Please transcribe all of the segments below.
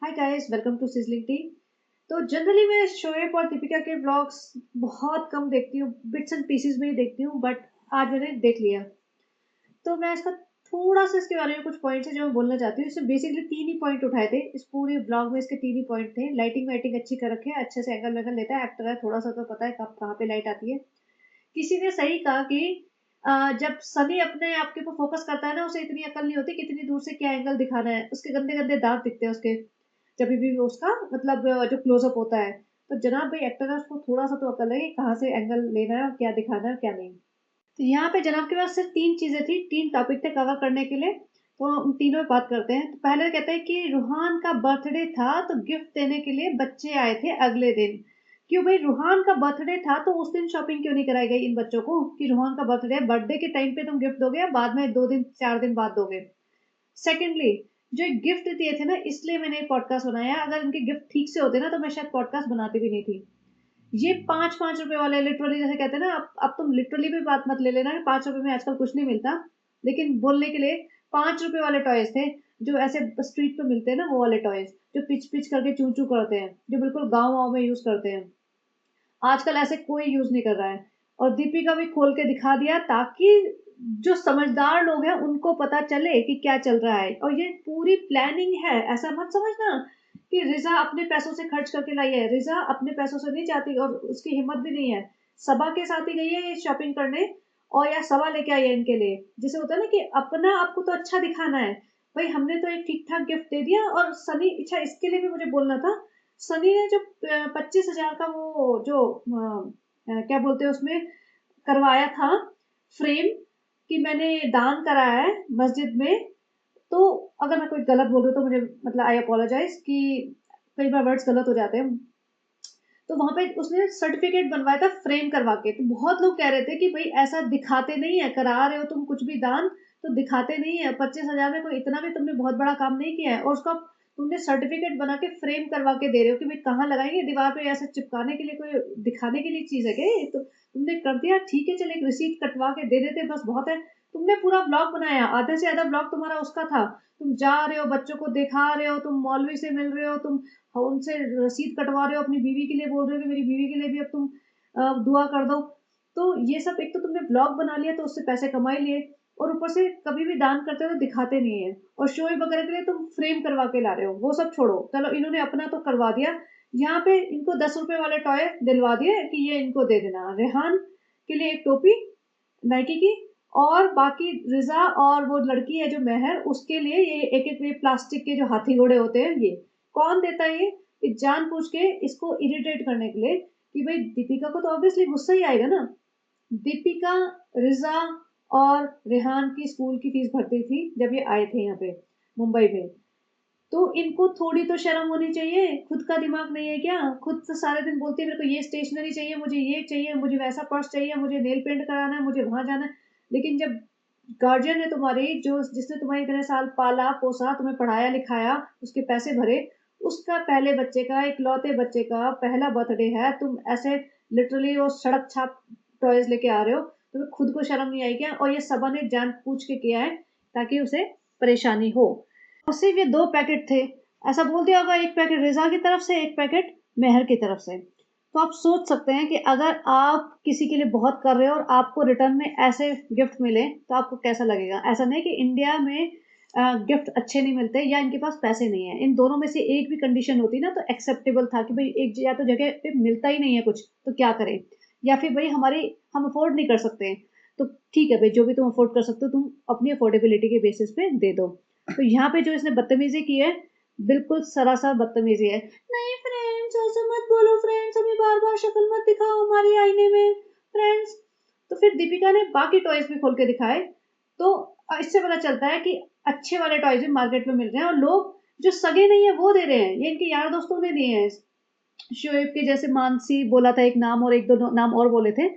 Hi guys, welcome to sizzling tea. तो generally मैं शोएब और दीपिका के व्लॉग्स बहुत कम देखती हूँ, बिट्स एंड पीसेस में ही देखती हूँ, बट आज मैंने देख लिया। तो मैं इसका थोड़ा सा इसके बारे में कुछ पॉइंट्स है जो मैं बोलना चाहती हूँ। इसमें बेसिकली तीन ही पॉइंट उठाए थे इस पूरे ब्लॉग में। इसके तीन ही पॉइंट थे। लाइटिंग वाइटिंग अच्छी कर रखे है, अच्छे से एंगल वेंगल लेता है, एक्टर है, थोड़ा सा तो पता है कब कहाँ पे लाइट आती है। किसी ने सही कहा कि जब सनी अपने आप के ऊपर फोकस करता है ना, उसे इतनी अकल नहीं होती कितनी दूर से क्या एंगल दिखाना है। उसके गंदे गंदे दांत दिखते हैं उसके, जब भी वो उसका मतलब जो क्लोजअप होता है। तो जनाब भाई एक्टर है, उसको थोड़ा सा तो अकल है कि कहाँ से एंगल लेना है और क्या दिखाना है और क्या नहीं। तो यहाँ पे जनाब के पास सिर्फ तीन चीजें थी, तीन टॉपिक थे कवर करने के लिए। तो उन तीनों पे बात करते हैं। तो पहले कहते हैं कि रूहान का बर्थडे था तो गिफ्ट देने के लिए बच्चे आए थे अगले दिन। क्यों भाई, रूहान का बर्थडे था तो उस दिन शॉपिंग क्यों नहीं कराई गई इन बच्चों को कि रूहान का बर्थडे है, बर्थडे के टाइम पे तुम गिफ्ट दोगे या बाद में 2 दिन 4 दिन बाद दोगे। सेकेंडली, जो गिफ्ट दिए थे ना, इसलिए मैंने पॉडकास्ट बनाया। अगर इनके गिफ्ट ठीक से होते ना तो मैं शायद पॉडकास्ट बनाती भी नहीं थी। ये 5-5 रुपए वाले, लिटरली जैसे कहते हैं ना, अब तुम लिटरली भी बात मत ले लेना कि 5 रुपए में आजकल कुछ नहीं मिलता। लेकिन बोलने के लिए 5 रुपए वाले टॉयज थे, जो ऐसे स्ट्रीट पे मिलते हैं ना, वो वाले टॉयज जो पिच पिच करके चू चू करते हैं, जो बिल्कुल गाँव वाँव में यूज करते हैं। आजकल ऐसे कोई यूज नहीं कर रहा है। और दीपिका भी खोल के दिखा दिया ताकि जो समझदार लोग हैं उनको पता चले कि क्या चल रहा है। और ये पूरी प्लानिंग है, ऐसा मत समझना कि रिजा अपने पैसों से खर्च करके लाई है। रिजा अपने पैसों से नहीं चाहती और उसकी हिम्मत भी नहीं है। सबा के साथ ही गई है ये शॉपिंग करने, और या सबा लेके आई है इनके लिए। जैसे होता है ना कि अपना आपको तो अच्छा दिखाना है। भाई हमने तो एक ठीक ठाक गिफ्ट दे दिया। और सनी, अच्छा इसके लिए भी मुझे बोलना था, सनी ने जो 25,000 का वो जो क्या बोलते हैं उसमें करवाया था फ्रेम, कि मैंने दान करा है मस्जिद में। तो अगर मैं कोई गलत बोल रही हूँ तो मुझे मतलब आई अपोलोजाइज कि कई बार वर्ड्स गलत हो जाते हैं। तो वहां पे उसने सर्टिफिकेट बनवाया था फ्रेम करवा के। तो बहुत लोग कह रहे थे कि भाई ऐसा दिखाते नहीं है, करा रहे हो तुम कुछ भी दान तो दिखाते नहीं है। 25,000 में कोई इतना भी तुमने बहुत बड़ा काम नहीं किया है, और उसका तुमने सर्टिफिकेट बना के फ्रेम करवा के दे रहे हो कि भाई कहाँ लगाएंगे दीवार पे, ऐसे चिपकाने के लिए, कोई दिखाने के लिए चीज है क्या ये? तो तुमने कर दिया, ठीक है, चल एक रिसीट कटवा के दे देते बस बहुत है। तुमने पूरा ब्लॉग बनाया, आधे से ज्यादा ब्लॉग तुम्हारा उसका था। तुम जा रहे हो, बच्चों को दिखा रहे हो, तुम मौलवी से मिल रहे हो, तुम उनसे रसीद कटवा रहे हो, अपनी बीवी के लिए बोल रहे हो कि मेरी बीवी के लिए भी अब तुम दुआ कर दो। तो ये सब, एक तो तुमने ब्लॉग बना लिया तो उससे पैसे कमा ही लिए, और ऊपर से कभी भी दान करते हो तो दिखाते नहीं है। और शोएब वगैरह के लिए तुम फ्रेम करवा के ला रहे हो, वो सब छोड़ो, चलो इन्होंने अपना तो करवा दिया। यहाँ पे इनको 10 रुपए वाले टॉय दिलवा दिए कि ये इनको दे देना। रेहान के लिए एक टोपी नाइकी की, और बाकी रिजा और वो लड़की है जो मेहर, उसके लिए ये एक एक प्लास्टिक के जो हाथी घोड़े होते हैं। ये कौन देता है ये जान पूछ के इसको इरिटेट करने के लिए कि भाई दीपिका को तो ऑब्वियसली गुस्सा ही आएगा ना। दीपिका, रिजा और रेहान की स्कूल की फीस भरती थी जब ये आए थे यहाँ पे मुंबई में। तो इनको थोड़ी तो शर्म होनी चाहिए। खुद का दिमाग नहीं है क्या? खुद से सारे दिन बोलती है मेरे को ये स्टेशनरी चाहिए, मुझे ये चाहिए, मुझे वैसा पर्स चाहिए, मुझे नेल पेंट कराना है, मुझे वहां जाना है। लेकिन जब गार्जियन है तुम्हारी, जो जिसने तुम्हारे इतने साल पाला पोसा, तुम्हें पढ़ाया लिखाया, उसके पैसे भरे, उसका पहले बच्चे का, इकलौते बच्चे का पहला बर्थडे है, तुम ऐसे लिटरली वो सड़क छाप टॉयज लेके आ रहे हो। तुम्हें खुद को शर्म नहीं आई क्या? और ये सबा ने जान पूछ के किया है ताकि उसे परेशानी हो। और सिर्फ ये 2 पैकेट थे। ऐसा बोल दिया होगा, एक पैकेट रिजा की तरफ से, एक पैकेट मेहर की तरफ से। तो आप सोच सकते हैं कि अगर आप किसी के लिए बहुत कर रहे हो और आपको रिटर्न में ऐसे गिफ्ट मिले तो आपको कैसा लगेगा। ऐसा नहीं कि इंडिया में गिफ्ट अच्छे नहीं मिलते या इनके पास पैसे नहीं है, इन दोनों में से एक भी कंडीशन होती ना तो एक्सेप्टेबल था कि भाई एक या तो जगह पे मिलता ही नहीं है कुछ तो क्या करें, या फिर भाई हमारी हम अफोर्ड नहीं कर सकते। तो ठीक है भाई, जो भी तुम अफोर्ड कर सकते हो तुम अपनी अफोर्डेबिलिटी के बेसिस पे दे दो। तो यहाँ पे जो इसने बदतमीजी की है, बिल्कुल सरासर बदतमीजी है। नहीं फ्रेंड्स, ऐसे मत बोलो फ्रेंड्स, हमें बार बार शक्ल मत दिखाओ हमारी आईने में फ्रेंड्स। तो फिर दीपिका ने बाकी टॉयज भी खोल के दिखाए। तो इससे पता चलता है कि अच्छे वाले टॉयज भी मार्केट में मिल रहे हैं, और लोग जो सगे नहीं है वो दे रहे हैं, ये इनके यार दोस्तों ने दिए हैं। शोएब के जैसे मानसी बोला था एक नाम, और एक दो नाम और बोले थे।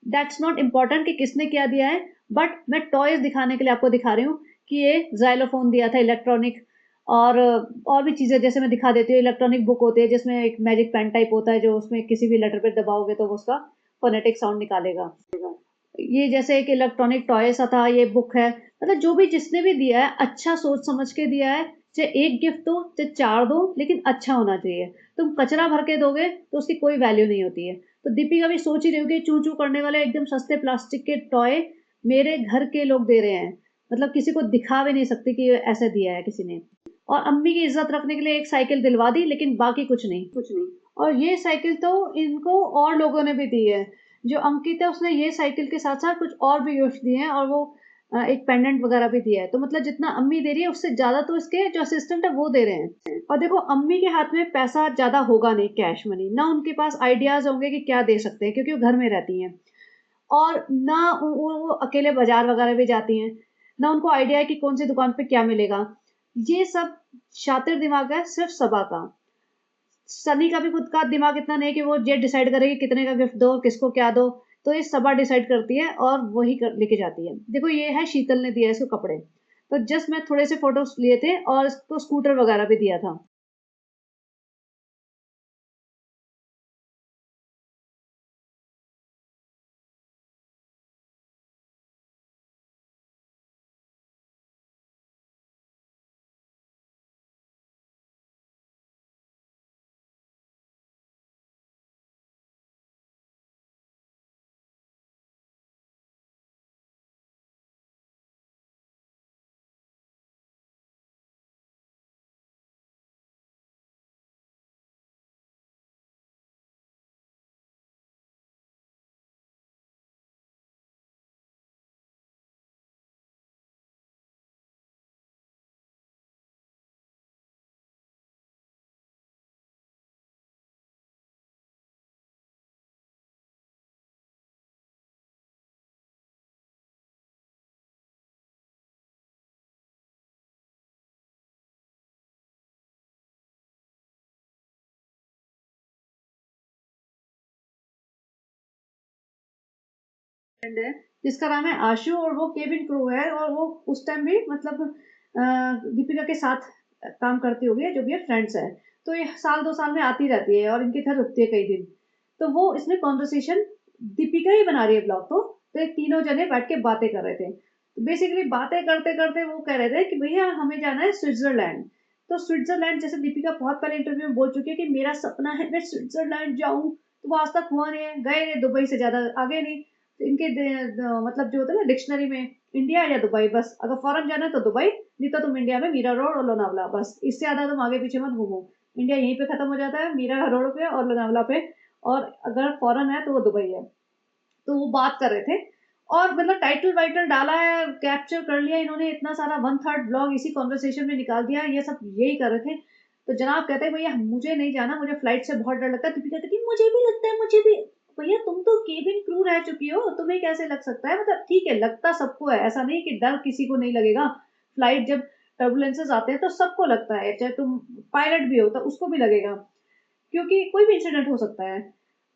दैट्स नॉट इम्पोर्टेंट कि किसने क्या दिया है, बट मैं टॉयज दिखाने के लिए आपको दिखा रही हूँ कि ये जाइलोफोन दिया था इलेक्ट्रॉनिक। और भी चीज़ें जैसे मैं दिखा देती हूँ, इलेक्ट्रॉनिक बुक होती है जिसमें एक मैजिक पेन टाइप होता है जो उसमें किसी भी लेटर पे दबाओगे तो वो उसका फोनेटिक साउंड निकालेगा। ये जैसे एक इलेक्ट्रॉनिक टॉय सा था, ये बुक है। मतलब जो भी जिसने भी दिया है अच्छा सोच समझ के दिया है चाहे एक गिफ्ट दो, चाहे 4 दो, लेकिन अच्छा होना चाहिए। तुम कचरा भर के दोगे, तो उसकी कोई वैल्यू नहीं होती है। तो दीपिका भी सोच ही रही होगी, चूँ-चूँ करने वाले एकदम सस्ते प्लास्टिक के टॉय मेरे घर के लोग दे रहे हैं। मतलब किसी को दिखा भी नहीं सकती कि ऐसे दिया है किसी ने। और अम्मी की इज़्ज़त रखने के लिए एक साइकिल दिलवा दी, लेकिन बाकी कुछ नहीं। और ये साइकिल तो इनको और लोगों ने भी दी है। जो अंकित है उसने ये साइकिल के साथ-साथ कुछ और भी गिफ्ट दिए हैं, और वो एक पेंडेंट वगैरह भी दिया है। तो मतलब जितना अम्मी दे रही है उससे ज़्यादा तो इसके जो असिस्टेंट है वो दे रहे हैं। और देखो अम्मी के हाथ में पैसा ज़्यादा होगा नहीं, कैश मनी, ना उनके पास आइडियाज़ होंगे कि क्या दे सकते हैं, क्योंकि वो घर में रहती हैं। और ना वो अकेले बाज़ार वगैरह भी जाती हैं, ना उनको आइडिया है कि कौन-सी दुकान पे क्या मिलेगा। ये सब शातिर दिमाग है सिर्फ़ सबा का। सनी का भी खुद का दिमाग इतना नहीं कि वो ये डिसाइड करे कि कितने का गिफ्ट दो, किसको क्या दो। तो ये सबा डिसाइड करती है और वही लेके जाती है। देखो ये है शीतल ने दिया है इसको कपड़े। तो जस्ट मैं थोड़े से फोटोज लिए थे और इसको स्कूटर वगैरह भी दिया था। फ्रेंड है जिसका नाम है आशु, और वो केबिन क्रू है, और वो उस टाइम भी मतलब दीपिका के साथ काम करती होगी, जो भी है फ्रेंड्स है। तो ये साल 2 साल में आती रहती है और इनके घर रुकती है कई दिन। तो वो इसमें कॉन्वर्सेशन दीपिका ही बना रही है ब्लॉग को। तो ये तीनों जने बैठ के बातें कर रहे थे। तो बेसिकली बातें करते करते वो कह रहे थे कि भैया हमें जाना है स्विट्जरलैंड। तो स्विट्जरलैंड जैसे दीपिका बहुत पहले इंटरव्यू में बोल चुकी है कि मेरा सपना है मैं स्विट्जरलैंड जाऊं, तो वो आज तक हुआ नहीं है, गए नहीं, दुबई से ज्यादा आगे नहीं। इनके मतलब जो होता है ना डिक्शनरी में, इंडिया या दुबई, बस अगर फॉरेन जाना है तो दुबई, नहीं तो तुम इंडिया में मीरा रोड और लोनावला, बस इससे ज्यादा तुम आगे पीछे मत घूमो। इंडिया यहीं पे खत्म हो जाता है, मीरा रोड पे और लोनावला पे। और अगर फॉरेन है तो वो दुबई है। तो वो बात कर रहे थे, और मतलब टाइटल वाइटल डाला है, कैप्चर कर लिया इन्होंने, इतना सारा 1/3 ब्लॉग इसी कॉन्वर्सेशन में निकाल दिया, ये सब यही कर रहे थे। तो जनाब कहते हैं भैया मुझे नहीं जाना, मुझे फ्लाइट से बहुत डर लगता है। दीपिका कहती है मुझे भी लगता है, मुझे भी। भैया तुम तो केबिन क्रू रह चुकी हो, तुम्हें कैसे लग सकता है? मतलब ठीक है लगता सबको है, ऐसा नहीं कि डर किसी को नहीं लगेगा। फ्लाइट जब टर्बुलेंसेस आते हैं तो सबको लगता है, चाहे तुम पायलट भी हो तो उसको भी लगेगा, क्योंकि कोई भी इंसिडेंट हो सकता है।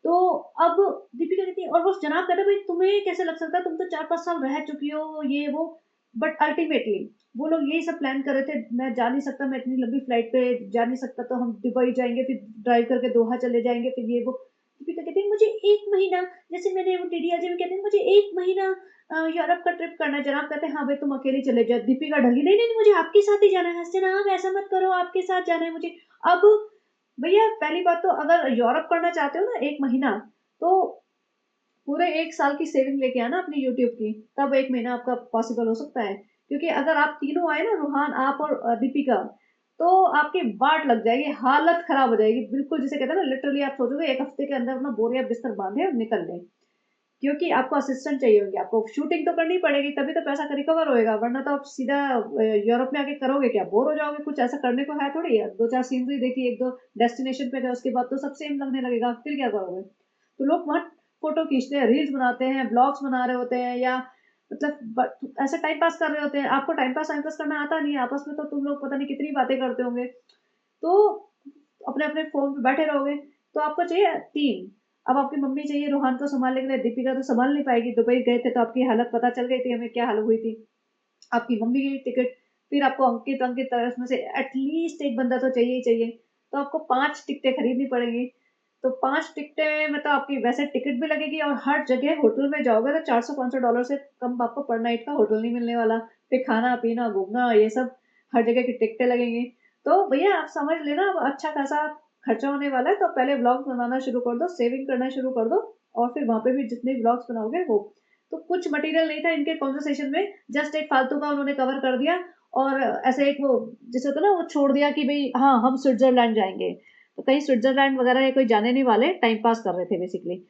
तो अब दीपिका कहती है, और वो जनाब कहते हैं भाई तुम्हें कैसे लग सकता है, तुम तो 4-5 साल रह चुकी हो ये वो। बट अल्टीमेटली वो लोग यही सब प्लान कर रहे थे, मैं जा नहीं सकता, मैं इतनी लंबी फ्लाइट पे जा नहीं सकता, तो हम दुबई जाएंगे, फिर ड्राइव करके दोहा चले जाएंगे, फिर ये वो। दीपिका कहती है मुझे 1 महीना, जैसे मैंने वो डीडीएलजे में कहते हैं मुझे 1 महीना यूरोप का ट्रिप करना है। जनाब कहते हैं हाँ भाई तुम अकेले चले जाओ। दीपिका ढंगी, नहीं नहीं नहीं, मुझे आपके साथ ही जाना है। जनाब ऐसा मत करो, आपके साथ जाना है मुझे। अब भैया पहली बात तो अगर यूरोप करना चाहते हो ना 1 महीना, तो पूरे 1 साल की सेविंग लेके आना अपनी यूट्यूब की, तब 1 महीना आपका पॉसिबल हो सकता है। क्योंकि अगर आप तीनों आए ना, रूहान आप और दीपिका, तो आपकी बाट लग जाएगी, हालत खराब हो जाएगी बिल्कुल। जिसे कहते हैं ना लिटरली, आप सोचोगे 1 हफ्ते के अंदर अपना बोरिया बिस्तर बांधे और निकल लें। क्योंकि आपको असिस्टेंट चाहिए होंगे, आपको शूटिंग तो करनी पड़ेगी, तभी तो पैसा रिकवर होएगा, वरना तो आप सीधा यूरोप में आके करोगे क्या, बोर हो जाओगे, कुछ ऐसा करने को है थोड़ी है। 2-4 सीनरी देखी, 1-2 डेस्टिनेशन पे गए, उसके बाद तो सब सेम लगने लगेगा, फिर क्या करोगे? तो लोग वहाँ फोटो खींचते हैं, रील्स बनाते हैं, ब्लॉग्स बना रहे होते हैं, या मतलब ऐसे टाइम पास कर रहे होते हैं। आपको टाइम पास करना आता नहीं है, आपस में तो तुम लोग पता नहीं कितनी बातें करते होंगे। तो अपने अपने फोन पे बैठे रहोगे। तो आपको चाहिए टीम। अब आपकी मम्मी चाहिए रूहान को संभालने के लिए, दीपिका तो संभाल नहीं पाएगी, दुबई गए थे तो आपकी हालत पता चल गई थी हमें, क्या हालत हुई थी। आपकी मम्मी की टिकट, फिर आपको अंकित अंकित उसमें से एटलीस्ट एक बंदा तो चाहिए ही चाहिए। तो आपको 5 टिकटें खरीदनी पड़ेंगी। तो 5 टिकटें में तो आपकी वैसे टिकट भी लगेगी, और हर जगह होटल में जाओगे तो $400-500 से कम आपको पर नाइट का होटल नहीं मिलने वाला। फिर खाना पीना घूमना ये सब, हर जगह की टिकटें लगेंगी। तो भैया आप समझ लेना अब अच्छा खासा खर्चा होने वाला है, तो पहले व्लॉग बनाना शुरू कर दो, सेविंग करना शुरू कर दो, और फिर वहाँ पे भी जितने व्लॉग्स बनाओगे वो। तो कुछ मटेरियल नहीं था इनके कॉन्वर्सेशन में, जस्ट एक फालतू का उन्होंने कवर कर दिया, और ऐसे एक वो जैसे होता है ना, वो छोड़ दिया कि भाई हाँ हम स्विट्जरलैंड जाएंगे, तो कहीं स्विट्जरलैंड वगैरह ये कोई जाने नहीं वाले, टाइम पास कर रहे थे बेसिकली।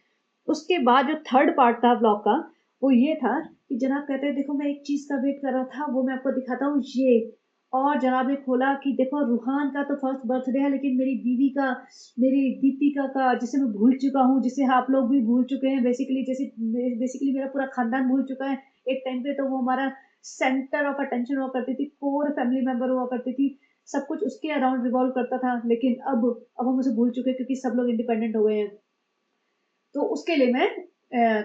उसके बाद जो थर्ड पार्ट था ब्लॉग का, वो ये था कि जनाब कहते हैं देखो मैं एक चीज का वेट कर रहा था, वो मैं आपको दिखाता हूँ ये। और जनाब ने खोला कि देखो रूहान का तो फर्स्ट बर्थडे है, लेकिन मेरी बीवी का, मेरी दीपिका का, जिसे मैं भूल चुका हूँ, जिसे आप लोग भी भूल चुके हैं बेसिकली, जैसे बेसिकली मेरा पूरा खानदान भूल चुका है। एक टाइम पे तो वो हमारा सेंटर ऑफ अटेंशन हुआ करती थी, कोर फैमिली मेंबर हुआ करती थी, सब कुछ उसके अराउंड रिवॉल्व करता था, लेकिन अब हम उसे भूल चुके हैं क्योंकि सब लोग इंडिपेंडेंट हो गए हैं। तो उसके लिए मैं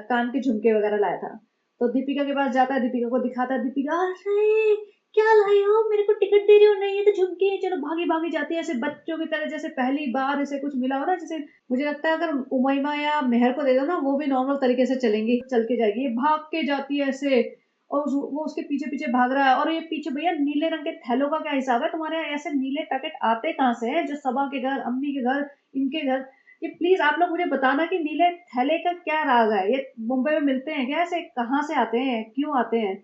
कान के झुमके वगैरह लाया था। तो दीपिका के पास जाता है, दीपिका को दिखाता है, दीपिका अरे क्या लाए हो, मेरे को टिकट दे रही हो, नहीं ये तो झुमके हैं, चलो भागी भागी जाती है ऐसे बच्चों की तरह, जैसे पहली बार इसे कुछ मिला हो ना, जैसे मुझे लगता है अगर उमैमा या मेहर को दे दो ना, वो भी नॉर्मल तरीके से चलेंगी, चल के जाएगी, ये भाग के जाती है ऐसे, और वो उसके पीछे पीछे भाग रहा है। और ये पीछे भैया नीले रंग के थैलों का क्या हिसाब है तुम्हारे यहाँ, ऐसे नीले पैकेट आते कहाँ से हैं, जो सबा के घर, अम्मी के घर, इनके घर, ये प्लीज आप लोग मुझे बताना कि नीले थैले का क्या राज है, ये मुंबई में मिलते हैं क्या, ऐसे कहाँ से आते हैं, क्यों आते हैं,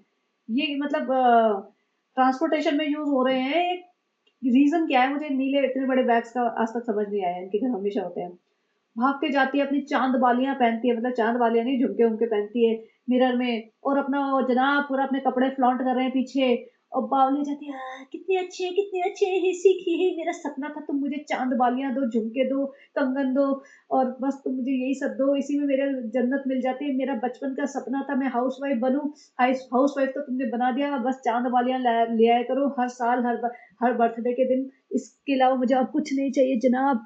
ये मतलब ट्रांसपोर्टेशन में यूज हो रहे हैं, रीजन क्या है, मुझे नीले इतने बड़े बैग्स का आज तक समझ नहीं आया, इनके घर हमेशा होते हैं। भाग के जाती है, अपनी चांद बालियां पहनती है, मतलब चांद बालियां नहीं, झुमके उमके पहनती है मिरर में, और अपना वो जनाब पूरा अपने कपड़े फ्लॉन्ट कर रहे हैं पीछे, और बावली जाती है कितने अच्छे हैं, कितने अच्छे हैं, हे सीखी है, मेरा सपना था तुम मुझे चांद बालियां दो, झुमके दो, कंगन दो, और बस तुम मुझे यही सब दो, इसी में मेरे जन्नत मिल जाती है, मेरा बचपन का सपना था मैं हाउस वाइफ बनूं, हाउस वाइफ तो तुमने बना दिया, बस चांद बालियां ले आया करो हर साल, हर बर्थडे के दिन, इसके अलावा मुझे और कुछ नहीं चाहिए जनाब।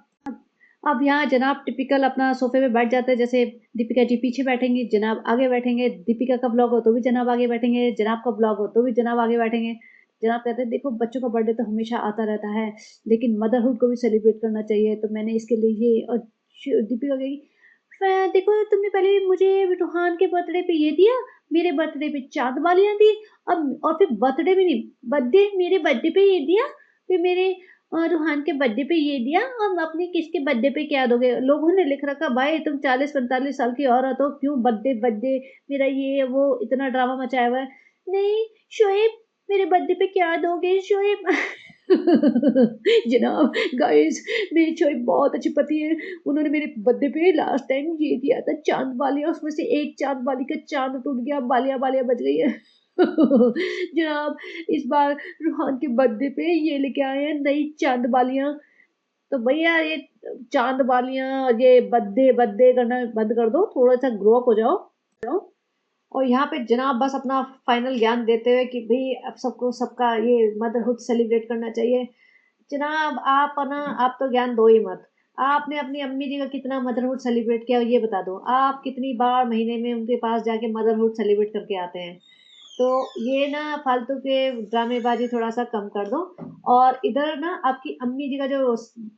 अब यहाँ जनाब टिपिकल अपना सोफे पे बैठ जाते हैं, जैसे दीपिका जी पीछे बैठेंगी, जनाब आगे बैठेंगे, दीपिका का ब्लॉग हो तो भी जनाब आगे बैठेंगे, जनाब का ब्लॉग हो तो भी जनाब आगे बैठेंगे। जनाब कहते हैं देखो बच्चों का बर्थडे तो हमेशा आता रहता है, लेकिन मदरहुड को भी सेलिब्रेट करना चाहिए, तो मैंने इसके लिए ये, और दीपिका कहेगी देखो तुमने पहले मुझे रूहान के बर्थडे पे ये दिया, मेरे बर्थडे पे चांद वालियां दी, अब और फिर बर्थडे भी नहीं, बर्थडे मेरे बर्थडे पे ये दिया, फिर मेरे रूहान के बर्थडे पे ये दिया, अब अपने किसके बर्थडे पे क्या दोगे, लोगों ने लिख रखा भाई तुम 40-45 साल की औरत हो, क्यों बर्थडे बर्थडे मेरा ये वो इतना ड्रामा मचाया हुआ है। नहीं शोएब, मेरे बर्थडे पे क्या दोगे शोएब। जनाब गाइस, मेरे शोएब बहुत अच्छे पति है, उन्होंने मेरे बर्थडे पे लास्ट टाइम ये दिया था चांद बालियां, उसमें से एक चांद बाली का चांद टूट गया, बालियां बालियां बच गई है। जनाब इस बार रूहान के बर्थडे पे ये लेके आए हैं नई चांद बालियां, तो भैया ये चांद बालियां, ये बर्थडे बर्थडे करना बंद कर दो, थोड़ा सा ग्रो अप हो जाओ। और यहाँ पे जनाब बस अपना फाइनल ज्ञान देते हुए कि भाई अब सबको सबका ये मदरहुड सेलिब्रेट करना चाहिए। जनाब आप ना, आप तो ज्ञान दो ही मत, आपने अपनी अम्मी जी का कितना मदरहुड सेलिब्रेट किया ये बता दो, आप कितनी बार महीने में उनके पास जाके मदरहुड सेलिब्रेट करके आते हैं। तो ये ना फालतू के ड्रामेबाजी थोड़ा सा कम कर दो, और इधर ना आपकी अम्मी जी का जो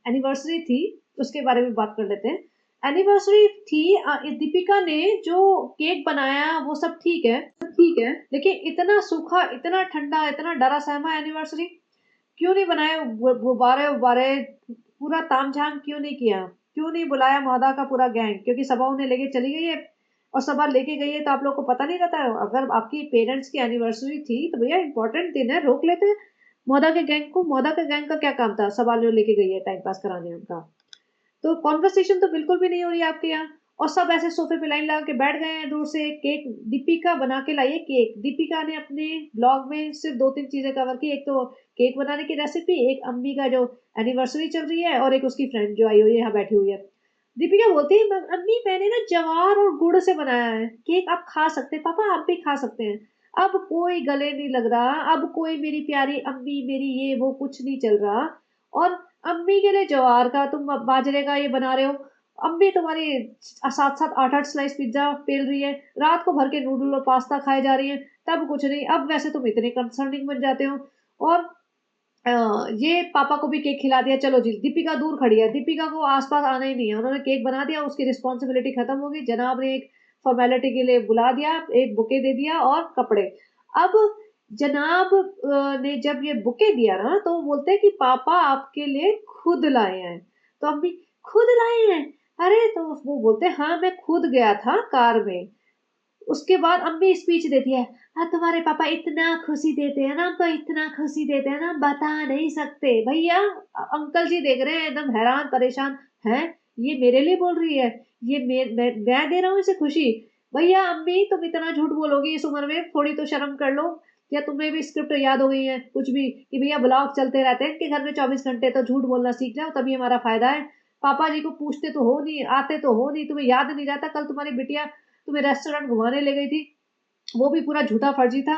एनिवर्सरी थी उसके बारे में बात कर लेते हैं। एनिवर्सरी थी, दीपिका ने जो केक बनाया वो सब ठीक है, लेकिन इतना सूखा, इतना ठंडा, इतना डरा सहमा एनिवर्सरी क्यों नहीं बनाए, गुब्बारे उब्बारे, पूरा तामझाम क्यों नहीं किया, क्यों नहीं बुलाया मौदा का पूरा गैंग, क्योंकि सबा उन्हें लेके चली गई है, और सबा लेके गई है तो आप लोग को पता नहीं रहता है, अगर आपकी पेरेंट्स की एनिवर्सरी थी तो भैया इंपॉर्टेंट दिन है, रोक लेते हैं मौदा के गैंग को, मौदा के गैंग का क्या काम था, सबा जो लेके गई है टाइम पास कराने उनका। तो कॉन्वर्सेशन तो बिल्कुल भी नहीं हो रही है आपके यहाँ, और सब ऐसे सोफे पे लाइन लगा के बैठ गए हैं दूर से। केक दीपिका बना के लाई है, केक दीपिका ने अपने ब्लॉग में सिर्फ 2-3 चीजें कवर की, एक तो केक बनाने की रेसिपी, एक अम्मी का जो एनिवर्सरी चल रही है, और एक उसकी फ्रेंड जो आई हुई है यहाँ बैठी हुई है। दीपिका बोलती है अम्मी मैंने ना जवार और गुड़ से बनाया है केक, आप खा सकते हैं, पापा आप भी खा सकते हैं। अब कोई गले नहीं लग रहा, अब कोई मेरी प्यारी अम्मी मेरी ये वो कुछ नहीं चल रहा, और अम्मी के लिए जवार का तुम बाजरे का ये बना रहे हो, अम्मी तुम्हारी 7-7 8-8 स्लाइस पिज्जा पेल रही है, रात को भर के नूडल और पास्ता खाए जा रही है, तब कुछ नहीं, अब वैसे तुम इतने कंसर्निंग बन जाते हो। और ये पापा को भी केक खिला दिया, चलो जी दीपिका दूर खड़ी है, दीपिका को आसपास आना ही नहीं है, उन्होंने केक बना दिया, उसकी रिस्पॉन्सिबिलिटी खत्म हो गई, जनाब ने एक फॉर्मेलिटी के लिए बुला दिया, एक बुके दे दिया और कपड़े। अब जनाब ने जब ये बुके दिया ना तो वो बोलते हैं कि पापा आपके लिए खुद लाए हैं। तो अम्मी, खुद लाए हैं? अरे तो वो बोलते हैं हाँ मैं खुद गया था कार में। उसके बाद अम्मी स्पीच देती है, हाँ तुम्हारे पापा इतना खुशी देते हैं ना, हमको इतना खुशी देते हैं ना, हम बता नहीं सकते। भैया अंकल जी देख रहे हैं एकदम हैरान परेशान, हैं ये मेरे लिए बोल रही है, ये मैं दे रहा हूँ इसे खुशी। भैया अम्मी तुम इतना झूठ बोलोगी इस उम्र में, थोड़ी तो शर्म कर लो। या तुम्हें भी स्क्रिप्ट याद हो गई है कुछ भी कि भैया ब्लॉग चलते रहते हैं इनके घर में 24 घंटे, तो झूठ बोलना सीख जाओ तभी हमारा फायदा है। पापा जी को पूछते तो हो नहीं, आते तो हो नहीं, तुम्हें याद नहीं रहता कल तुम्हारी बिटिया तुम्हें रेस्टोरेंट घुमाने ले गई थी, वो भी पूरा झूठा फर्जी था।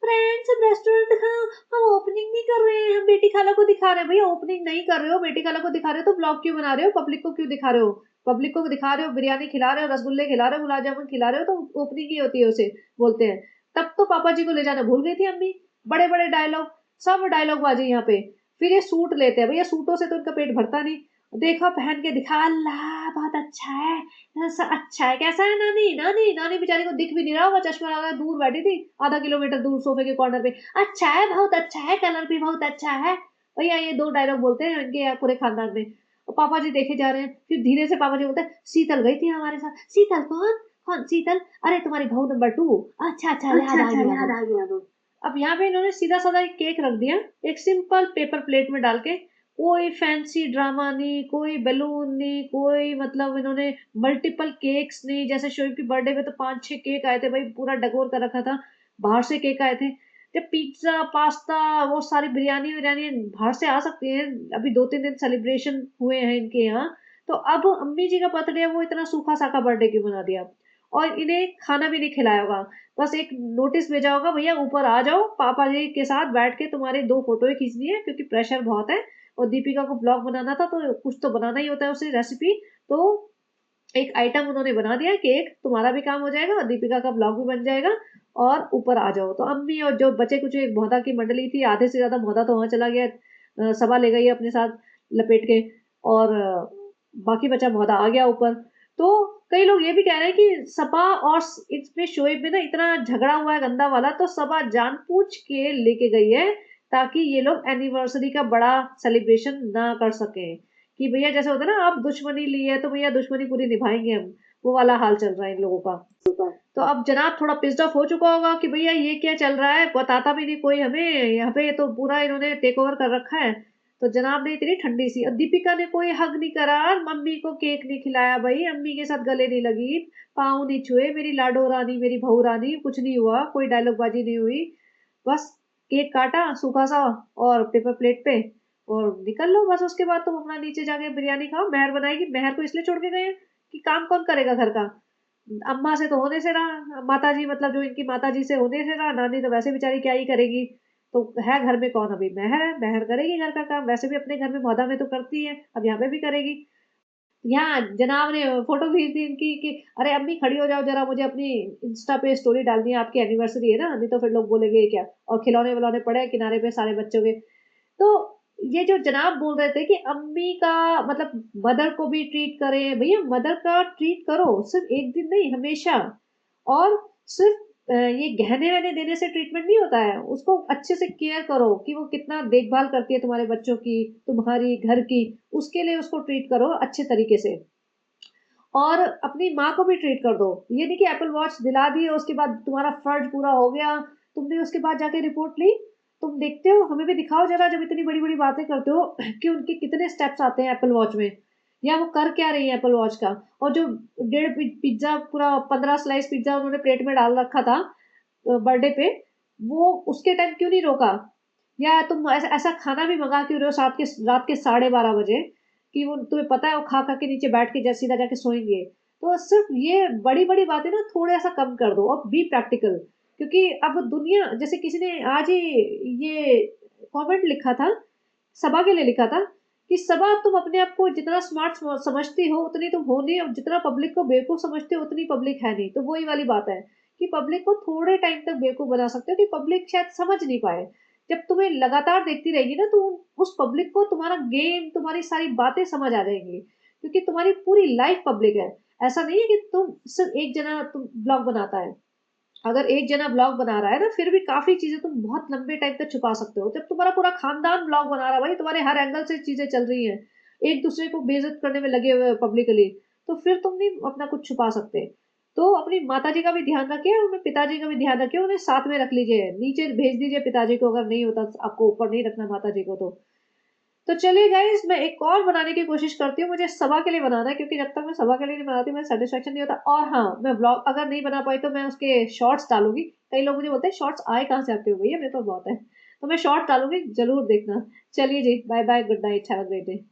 फ्रेंड्स हम रेस्टोरेंट का हम ओपनिंग नहीं कर रहे हैं, हम बेटी खाला को दिखा रहे हैं। भैया ओपनिंग नहीं कर रहे हो, बेटी खाला को दिखा रहे हो तो ब्लॉग क्यों बना रहे हो, पब्लिक को क्यों दिखा रहे हो? पब्लिक को दिखा रहे हो बिरयानी खिला रहे हो, रसगुल्ले खिला रहे हो, गुलाब जामुन खिला रहे हो, तो ओपनिंग ही होती है उसे बोलते हैं। तब तो पापा जी को ले जाना भूल गई थी अम्मी। बड़े बड़े डायलॉग, सब डायलॉग बाजी यहाँ पे। फिर ये सूट लेते हैं, भैया सूटों से तो इनका पेट भरता नहीं। देखो पहन के दिखा, अल्लाह बहुत अच्छा है, ऐसा अच्छा है। कैसा है नानी? नानी नानी बेचारी को दिख भी नहीं रहा होगा, चश्मा लगा दूर बैठी थी, आधा किलोमीटर दूर सोफे के कॉर्नर पे। अच्छा है, बहुत अच्छा है, कलर भी बहुत अच्छा है। भैया ये दो डायलॉग बोलते हैं इनके यहाँ पूरे खानदान में। और पापा जी देखे जा रहे हैं, फिर धीरे से पापा जी बोलते हैं शीतल गई थी हमारे साथ। शीतल कौन? कौन शीतल? अरे तुम्हारी बहू नंबर 2। अच्छा अच्छा याद आ गया वो। याद आ गया वो। अब यहाँ पे इन्होंने सीधा साधा एक केक रख दिया, एक सिंपल पेपर प्लेट में डाल के। कोई फैंसी ड्रामा नहीं, कोई बैलून नहीं, कोई मतलब इन्होंने मल्टीपल केक्स नहीं। जैसे शोएब की बर्थडे पे तो 5-6 केक आए थे भाई, पूरा डेकोर कर रखा था। बाहर से केक आए थे। जब पिज्जा पास्ता वो सारी बिरयानी विरयानी बाहर से आ सकती है, अभी 2-3 दिन सेलिब्रेशन हुए हैं इनके यहाँ, तो अब अम्मी जी का बर्थडे है वो इतना सूखा साखा बर्थडे क्यों बना दिया? और इन्हें खाना भी नहीं खिलाया होगा, बस एक नोटिस भेजा होगा, भैया ऊपर आ जाओ पापा जी के साथ बैठ के तुम्हारी 2 फोटोएं खींचनी है क्योंकि प्रेशर बहुत है। और दीपिका को ब्लॉग बनाना था तो कुछ तो बनाना ही होता है उसे रेसिपी। तो एक आइटम उन्होंने बना दिया, केक तुम्हारा भी काम हो जाएगा और दीपिका का ब्लॉग भी बन जाएगा। और ऊपर आ जाओ। तो अम्मी और जो बचे कुछ एक मौदा की मंडली थी, आधे से ज्यादा मौदा तो वहां चला गया, सभा ले गई अपने साथ लपेट के। और बाकी बचा मौदा आ गया ऊपर। तो कई लोग ये भी कह रहे हैं कि सपा और इसमें शोएब में ना इतना झगड़ा हुआ है गंदा वाला, तो सपा जानबूझ के लेके गई है ताकि ये लोग एनिवर्सरी का बड़ा सेलिब्रेशन ना कर सके। कि भैया जैसे होता है ना, आप दुश्मनी ली है तो भैया दुश्मनी पूरी निभाएंगे हम, वो वाला हाल चल रहा है इन लोगों का। तो अब जनाब थोड़ा पिस्ड ऑफ हो चुका होगा कि भैया ये क्या चल रहा है, बताता भी नहीं कोई हमें, यहाँ पे तो पूरा इन्होंने टेक ओवर कर रखा है। तो जनाब ने इतनी ठंडी सी, और दीपिका ने कोई हग नहीं करा, मम्मी को केक नहीं खिलाया भाई, अम्मी के साथ गले नहीं लगी, पाँव नहीं छुए, मेरी लाडो रानी मेरी बहू रानी, कुछ नहीं हुआ, कोई डायलॉग बाजी नहीं हुई। बस केक काटा सूखा सा और पेपर प्लेट पे, और निकल लो बस। उसके बाद तुम अपना नीचे जाके बिरयानी खाओ, मेहर बनाएगी। मेहर को इसलिए छोड़ के गए हैं कि काम कौन करेगा घर का? अम्मा से तो होने से रहा, माता जी मतलब जो इनकी माता जी से होने से रहा, नानी तो वैसे बेचारी क्या ही करेगी। तो है घर में कौन? अभी मेहर है, मेहर करेगी घर का काम, वैसे भी अपने घर में मौदा में तो करती है, अब यहाँ पे भी करेगी। यहाँ जनाब ने फोटो भेज दी इनकी कि अरे अम्मी खड़ी हो जाओ जरा, मुझे अपनी इंस्टा पे स्टोरी डालनी है, आपकी एनिवर्सरी है ना, नहीं तो फिर लोग बोलेंगे ये क्या। और खिलौने विलौने पड़े हैं किनारे पे सारे बच्चों के। तो ये जो जनाब बोल रहे थे कि अम्मी का मतलब मदर को भी ट्रीट करें, भैया मदर का ट्रीट करो, सिर्फ एक दिन नहीं हमेशा। और सिर्फ ये गहने वहने देने से ट्रीटमेंट नहीं होता है, उसको अच्छे से केयर करो कि वो कितना देखभाल करती है तुम्हारे बच्चों की, तुम्हारी घर की, उसके लिए उसको ट्रीट करो अच्छे तरीके से। और अपनी माँ को भी ट्रीट कर दो। ये नहीं कि एप्पल वॉच दिला दी और उसके बाद तुम्हारा फर्ज पूरा हो गया, तुमने उसके बाद जाके रिपोर्ट ली। तुम देखते हो, हमें भी दिखाओ जरा, जब इतनी बड़ी बड़ी बातें करते हो कि उनके कितने स्टेप्स आते हैं एप्पल वॉच में, या वो कर क्या रही है एप्पल वॉच का। और जो डेढ़ पिज्जा, पूरा 15 स्लाइस पिज्जा उन्होंने प्लेट में डाल रखा था बर्थडे पे, वो उसके टाइम क्यों नहीं रोका? या तुम ऐसा ऐसा खाना भी मंगा क्यों रहे हो रात के 12:30 बजे, कि वो तुम्हें पता है वो खा खा के नीचे बैठ के जैसे सीधा जाके सोएंगे। तो सिर्फ ये बड़ी बड़ी बातें ना थोड़ा सा कम कर दो और बी प्रैक्टिकल। क्योंकि अब दुनिया, जैसे किसी ने आज ही ये कमेंट लिखा था, सबा के लिए लिखा था कि सबा तुम अपने आप को जितना स्मार्ट समझती हो उतनी तुम हो नहीं, और जितना पब्लिक को बेवकूफ समझते हो उतनी पब्लिक है नहीं। तो वही वाली बात है कि पब्लिक को थोड़े टाइम तक बेवकूफ बना सकते हो कि पब्लिक शायद समझ नहीं पाए। जब तुम्हें लगातार देखती रहेगी ना, तो उस पब्लिक को तुम्हारा गेम, तुम्हारी सारी बातें समझ आ जाएंगी, क्योंकि तुम्हारी पूरी लाइफ पब्लिक है। ऐसा नहीं है कि तुम सिर्फ एक जना तुम ब्लॉग बनाता है, अगर एक जना ब्लॉग बना रहा है ना, फिर भी काफी चीजें तुम बहुत लंबे टाइम तक छुपा सकते हो। जब तुम्हारा पूरा खानदान ब्लॉग बना रहा है भाई, तुम्हारे हर एंगल से चीजें चल रही हैं, एक दूसरे को बेइज्जत करने में लगे हुए पब्लिकली, तो फिर तुम नहीं अपना कुछ छुपा सकते। तो अपनी माता जी का भी ध्यान रखिए, और अपने पिताजी का भी ध्यान रखिए, उन्हें साथ में रख लीजिए, नीचे भेज दीजिए पिताजी को, अगर नहीं होता आपको ऊपर नहीं रखना माता जी को तो चलिए गाइस, मैं एक और बनाने की कोशिश करती हूँ। मुझे सभा के लिए बनाना है, क्योंकि जब तक मैं सभा के लिए नहीं बनाती मुझे सेटिस्फेक्शन नहीं होता। और हाँ, मैं ब्लॉग अगर नहीं बना पाई तो मैं उसके शॉर्ट्स डालूंगी। कई लोग मुझे बोलते हैं शॉर्ट्स आए कहाँ से आपके हो, भैया मेरे तो बहुत है। तो मैं शॉर्ट्स डालूंगी, जरूर देखना। चलिए जी, bye bye, good night, have a great day.